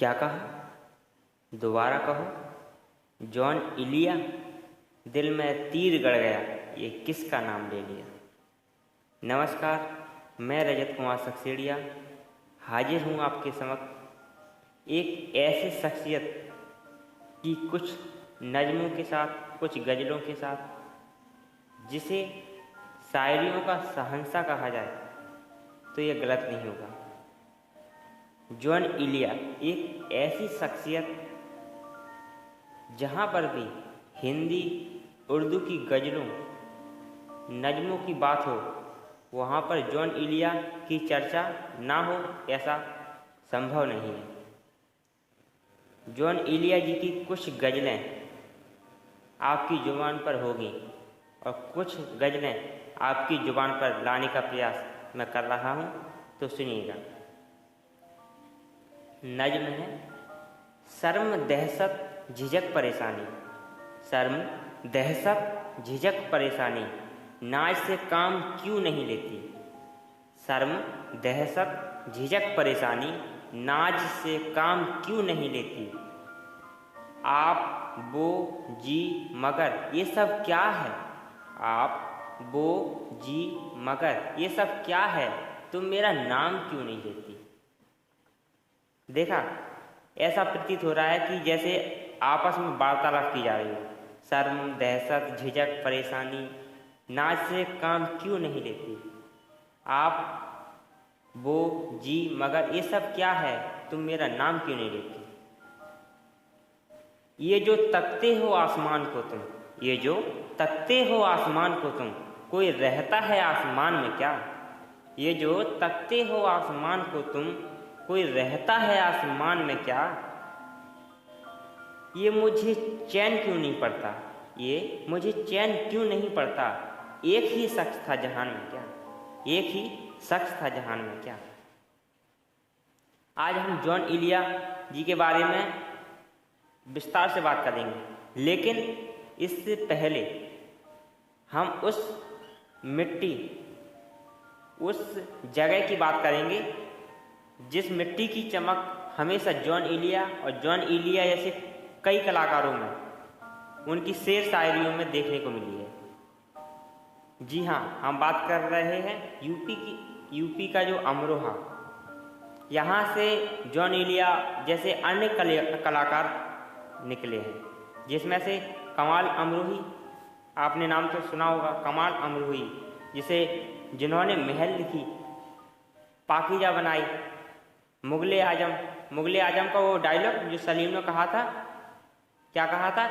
क्या कहा? दोबारा कहो। जॉन इलिया। दिल में तीर गड़ गया, ये किसका नाम ले लिया। नमस्कार, मैं रजत कुमार सक्सेड़िया हाजिर हूँ आपके समक्ष एक ऐसे शख्सियत की कुछ नज़्मों के साथ, कुछ गज़लों के साथ, जिसे शायरियों का शहंशाह कहा जाए तो ये गलत नहीं होगा। जॉन इलिया एक ऐसी शख्सियत जहाँ पर भी हिंदी उर्दू की गज़लों नज़्मों की बात हो, वहाँ पर जॉन इलिया की चर्चा ना हो ऐसा संभव नहीं है। जॉन इलिया जी की कुछ गज़लें आपकी ज़ुबान पर होगी और कुछ गज़लें आपकी ज़ुबान पर लाने का प्रयास मैं कर रहा हूँ, तो सुनिएगा। नज़्म है शर्म दहशत झिझक परेशानी। शर्म दहशत झिझक परेशानी, नाज से काम क्यों नहीं लेती। शर्म दहशत झिझक परेशानी, नाज से काम क्यों नहीं लेती। आप वो जी मगर ये सब क्या है। आप वो जी मगर ये सब क्या है, तुम मेरा नाम क्यों नहीं लेती। देखा, ऐसा प्रतीत हो रहा है कि जैसे आपस में वार्तालाप की जा रही हो। शर्म दहशत झिझक परेशानी, नाज से काम क्यों नहीं लेती। आप वो जी मगर ये सब क्या है, तुम मेरा नाम क्यों नहीं लेती। ये जो तकते हो आसमान को तुम, ये जो तकते हो आसमान को तुम, कोई रहता है आसमान में क्या। ये जो तकते हो आसमान को तुम, कोई रहता है आसमान में क्या। ये मुझे चैन क्यों नहीं पड़ता, ये मुझे चैन क्यों नहीं पड़ता। एक ही शख्स था जहान में क्या, एक ही शख्स था जहान में क्या। आज हम जॉन इलिया जी के बारे में विस्तार से बात करेंगे, लेकिन इससे पहले हम उस मिट्टी, उस जगह की बात करेंगे जिस मिट्टी की चमक हमेशा जॉन इलिया और जॉन इलिया जैसे कई कलाकारों में, उनकी शेर शायरियों में देखने को मिली है। जी हाँ, हम बात कर रहे हैं यूपी का जो अमरोहा। यहाँ से जॉन इलिया जैसे अन्य कलाकार निकले हैं, जिसमें से कमाल अमरोही, आपने नाम तो सुना होगा, कमाल अमरोही, जिन्होंने महल लिखी, पाकीज़ा बनाई, मुगले आजम का वो डायलॉग जो सलीम ने कहा था, क्या कहा था।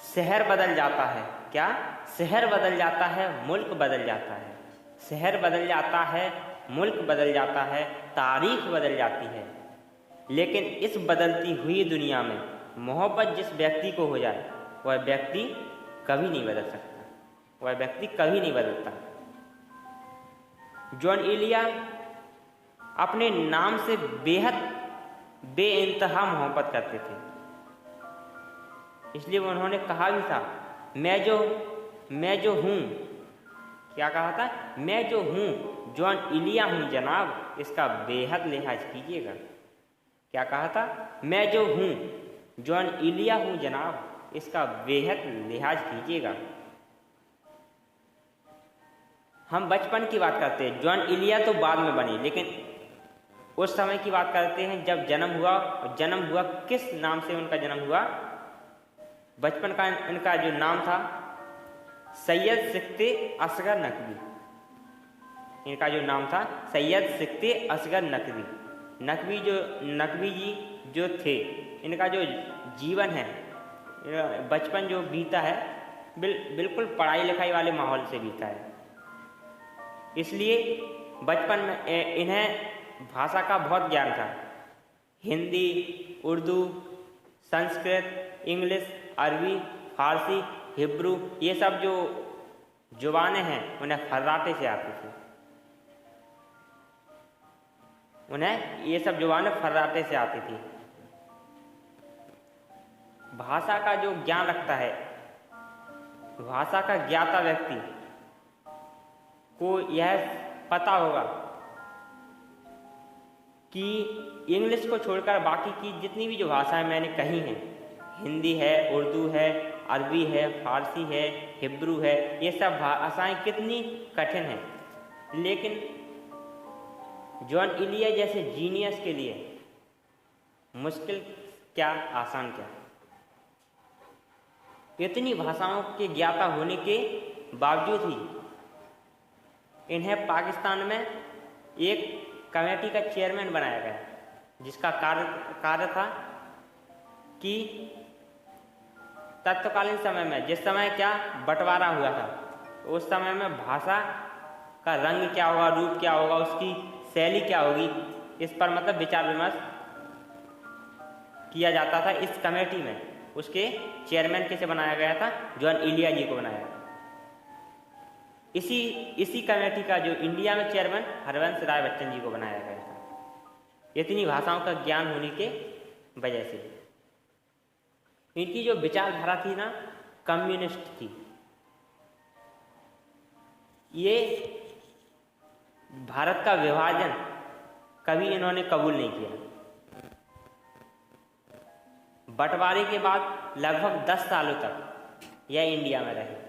शहर बदल जाता है, क्या शहर बदल जाता है, मुल्क बदल जाता है। शहर बदल जाता है, मुल्क बदल जाता है, तारीख बदल जाती है, लेकिन इस बदलती हुई दुनिया में मोहब्बत जिस व्यक्ति को हो जाए, वह व्यक्ति कभी नहीं बदल सकता, वह व्यक्ति कभी नहीं बदलता। जॉन इलिया अपने नाम से बेहद बेइंतहा मोहब्बत करते थे, इसलिए उन्होंने कहा भी था, मैं जो हूँ, क्या कहा था, मैं जो हूँ जॉन इलिया हूँ जनाब, इसका बेहद लिहाज कीजिएगा। क्या कहा था, मैं जो हूँ जॉन इलिया हूँ जनाब, इसका बेहद लिहाज कीजिएगा। हम बचपन की बात करते हैं, जॉन इलिया तो बाद में बनी, लेकिन उस समय की बात करते हैं जब जन्म हुआ किस नाम से उनका जन्म हुआ। बचपन का इनका जो नाम था सैयद सिकते असगर नकवी। इनका जो नाम था सैयद सिकते असगर नकवी जी जो थे, इनका जो जीवन है, बचपन जो बीता है बिल्कुल पढ़ाई लिखाई वाले माहौल से बीता है। इसलिए बचपन में इन्हें भाषा का बहुत ज्ञान था। हिंदी, उर्दू, संस्कृत, इंग्लिश, अरबी, फारसी, हिब्रू, ये सब जो जुबानें हैं उन्हें फर्राटे से आती थी। उन्हें ये सब जुबानें फर्राटे से आती थी। भाषा का जो ज्ञान रखता है, भाषा का ज्ञाता व्यक्ति को यह पता होगा कि इंग्लिश को छोड़कर बाकी की जितनी भी जो भाषाएं मैंने कही हैं, हिंदी है, उर्दू है, अरबी है, फारसी है, हिब्रू है, ये सब भाषाएं कितनी कठिन हैं, लेकिन जॉन इलिया जैसे जीनियस के लिए मुश्किल क्या, आसान क्या। इतनी भाषाओं के ज्ञाता होने के बावजूद ही इन्हें पाकिस्तान में एक कमेटी का चेयरमैन बनाया गया, जिसका कार्य था कि तत्कालीन समय में, जिस समय क्या बंटवारा हुआ था, उस समय में भाषा का रंग क्या होगा, रूप क्या होगा, उसकी शैली क्या होगी, इस पर मतलब विचार विमर्श किया जाता था इस कमेटी में। उसके चेयरमैन किसे बनाया गया था? जॉन इलिया जी को बनाया। इसी कमेटी का जो इंडिया में चेयरमैन हरवंश राय बच्चन जी को बनाया गया था, इतनी भाषाओं का ज्ञान होने के वजह से। इनकी जो विचारधारा थी ना, कम्युनिस्ट थी। ये भारत का विभाजन कभी इन्होंने कबूल नहीं किया। बंटवारे के बाद लगभग 10 सालों तक यह इंडिया में रहे।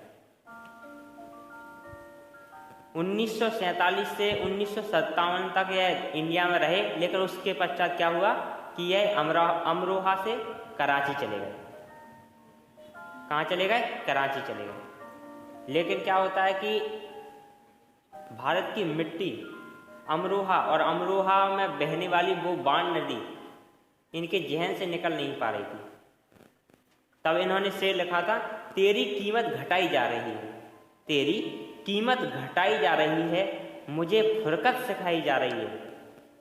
1947 से 1957 तक यह इंडिया में रहे, लेकिन उसके पश्चात क्या हुआ कि यह अमरोहा से कराची चले गए। कहाँ चले गए? कराची चले गए। लेकिन क्या होता है कि भारत की मिट्टी, अमरोहा और अमरोहा में बहने वाली वो बाण नदी इनके जहन से निकल नहीं पा रही थी। तब इन्होंने शेर लिखा था, तेरी कीमत घटाई जा रही है, तेरी कीमत घटाई जा रही है, मुझे फुरकत सिखाई जा रही है।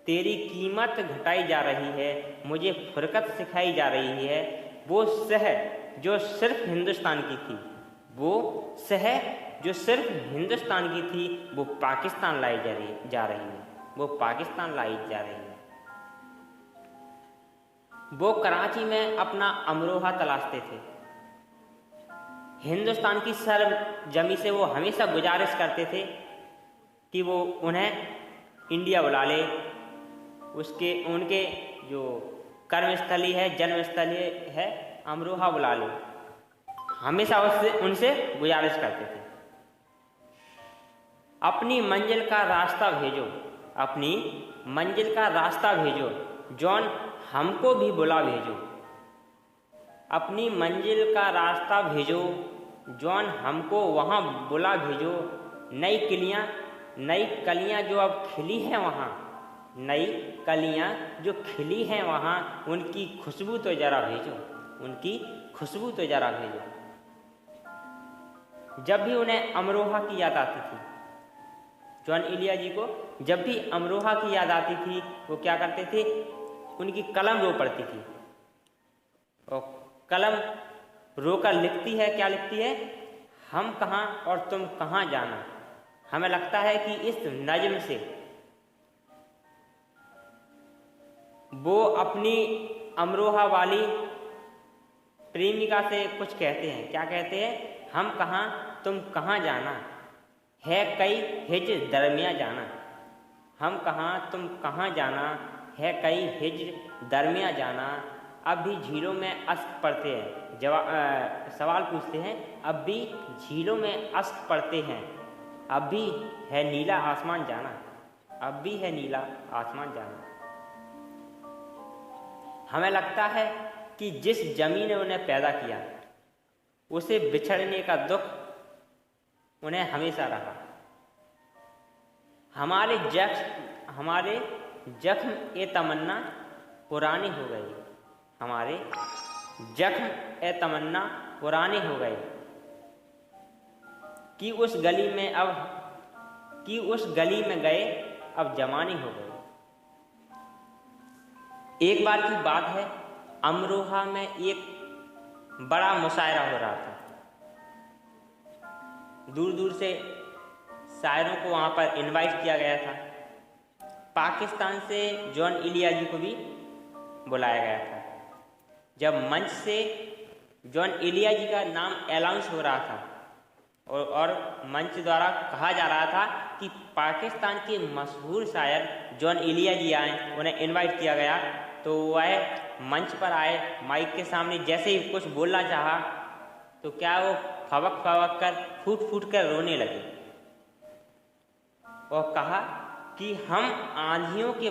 तेरी कीमत घटाई जा रही है, मुझे फुरकत सिखाई जा रही है। वो शह जो सिर्फ हिंदुस्तान की थी, वो शह जो सिर्फ हिंदुस्तान की थी, वो पाकिस्तान लाई जा रही है, वो पाकिस्तान लाई जा रही है। वो कराची में अपना अमरोहा तलाशते थे। हिंदुस्तान की सरजमी से वो हमेशा गुजारिश करते थे कि वो उन्हें इंडिया बुला ले, उनके जो कर्मस्थली है, जन्मस्थली है, अमरोहा बुला ले। हमेशा उनसे गुजारिश करते थे, अपनी मंजिल का रास्ता भेजो, अपनी मंजिल का रास्ता भेजो, जॉन हमको भी बुला भेजो। अपनी मंजिल का रास्ता भेजो, जॉन हमको वहाँ बुला भेजो। नई कलियाँ जो अब खिली हैं वहाँ, नई कलियाँ जो खिली हैं वहाँ, उनकी खुशबू तो जरा भेजो, उनकी खुशबू तो जरा भेजो। जब भी उन्हें अमरोहा की याद आती थी, जॉन इलिया जी को जब भी अमरोहा की याद आती थी, वो क्या करते थे? उनकी कलम रो पड़ती थी, और कलम रोकर लिखती है, क्या लिखती है? हम कहाँ और तुम कहाँ जाना। हमें लगता है कि इस नज्म से वो अपनी अमरोहा वाली प्रेमिका से कुछ कहते हैं। क्या कहते हैं? हम कहाँ तुम कहाँ जाना, है कई हिज्र दरमिया जाना। हम कहाँ तुम कहाँ जाना, है कई हिज्र दरमिया जाना। अब भी झीलों में अश्क पड़ते हैं। सवाल पूछते हैं, अब भी झीलों में अश्क पड़ते हैं, अब भी है नीला आसमान जाना, अब भी है नीला आसमान जाना। हमें लगता है कि जिस जमीन ने उन्हें पैदा किया, उसे बिछड़ने का दुख उन्हें हमेशा रहा। हमारे जख्म ए तमन्ना पुराने हो गए, हमारे जख्म ए तमन्ना पुराने हो गए, कि उस गली में गए अब जमाने हो गए। एक बार की बात है, अमरोहा में एक बड़ा मुशायरा हो रहा था। दूर दूर से शायरों को वहाँ पर इनवाइट किया गया था। पाकिस्तान से जॉन इलिया जी को भी बुलाया गया था। जब मंच से जॉन इलिया जी का नाम अनाउंस हो रहा था और मंच द्वारा कहा जा रहा था कि पाकिस्तान के मशहूर शायर जॉन एलिया जी आए, उन्हें इनवाइट किया गया, तो वह मंच पर आए, माइक के सामने जैसे ही कुछ बोलना चाहा तो क्या वो फवक फवक कर फूट कर रोने लगे और कहा कि हम आंधियों के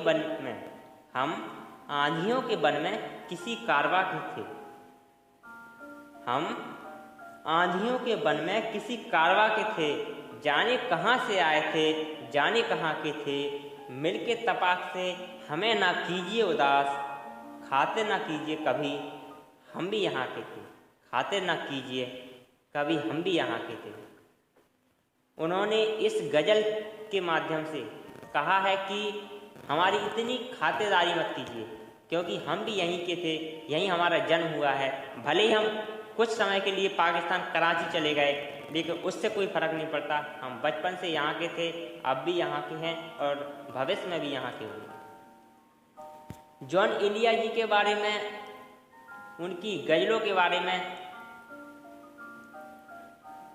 वन में किसी कारवां के थे, हम आंधियों के वन में किसी कारवां के थे, जाने कहाँ से आए थे, जाने कहाँ के थे, मिलके तपाक से हमें ना कीजिए उदास, खातिर ना कीजिए कभी हम भी यहाँ के थे, खातिर ना कीजिए कभी हम भी यहाँ के थे। उन्होंने इस गज़ल के माध्यम से कहा है कि हमारी इतनी खातिरदारी मत कीजिए, क्योंकि हम भी यहीं के थे, यहीं हमारा जन्म हुआ है। भले ही हम कुछ समय के लिए पाकिस्तान कराची चले गए, लेकिन उससे कोई फ़र्क नहीं पड़ता, हम बचपन से यहाँ के थे, अब भी यहाँ के हैं और भविष्य में भी यहाँ के होंगे। जॉन एलिया जी के बारे में, उनकी गज़लों के बारे में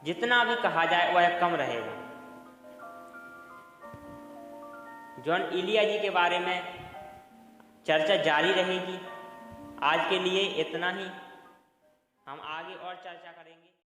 जितना भी कहा जाए वह कम रहेगा। जॉन एलिया जी के बारे में चर्चा जारी रहेगी। आज के लिए इतना ही, हम आगे और चर्चा करेंगे।